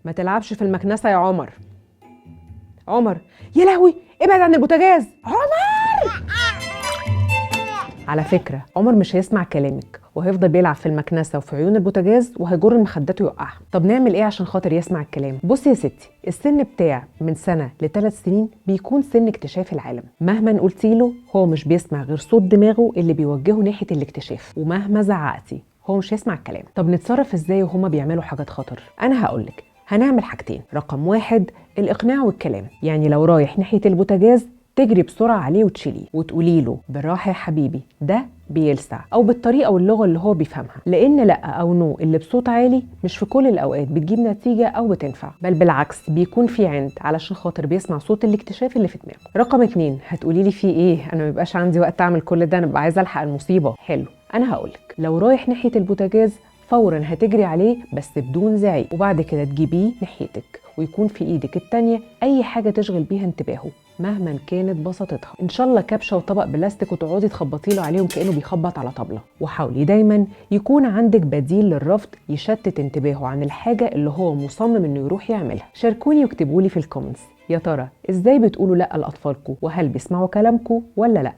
ما تلعبش في المكنسه يا عمر. عمر، يا لهوي، ابعد عن البوتاجاز. عمر، على فكره عمر مش هيسمع كلامك وهيفضل بيلعب في المكنسه وفي عيون البوتاجاز وهيجر المخدات ويوقعها. طب نعمل ايه عشان خاطر يسمع الكلام؟ بصي يا ستي، السن بتاع من سنه ل3 سنين بيكون سن اكتشاف العالم. مهما قلتي له هو مش بيسمع غير صوت دماغه اللي بيوجهه ناحيه الاكتشاف، ومهما زعقتي هو مش هيسمع الكلام. طب نتصرف ازاي وهما بيعملوا حاجات خطر؟ انا هقولك. هنعمل حاجتين. رقم 1، الاقناع والكلام. يعني لو رايح ناحيه البوتاجاز تجري بسرعه عليه وتشيليه وتقولي له بالراحه يا حبيبي، ده بيلسع، او بالطريقه واللغه اللي هو بيفهمها. لان لا او نو اللي بصوت عالي مش في كل الاوقات بتجيب نتيجه او بتنفع، بل بالعكس بيكون في عند علشان خاطر بيسمع صوت الاكتشاف اللي في دماغه. رقم 2، هتقولي لي فيه ايه؟ انا مبيبقاش عندي وقت اعمل كل ده، انا ببقى عايزه الحق المصيبه. حلو، انا هقولك. لو رايح ناحيه البوتاجاز فورا هتجري عليه بس بدون زعيق، وبعد كده تجيبيه ناحيتك ويكون في ايدك التانية اي حاجه تشغل بيها انتباهه مهما كانت بساطتها. ان شاء الله كبشه وطبق بلاستيك وتقعدي تخبطي له عليهم كانه بيخبط على طبله. وحاولي دايما يكون عندك بديل للرفض يشتت انتباهه عن الحاجه اللي هو مصمم انه يروح يعملها. شاركوني واكتبوا لي في الكومنتس، يا ترى ازاي بتقولوا لا لاطفالكم، وهل بيسمعوا كلامكم ولا لا؟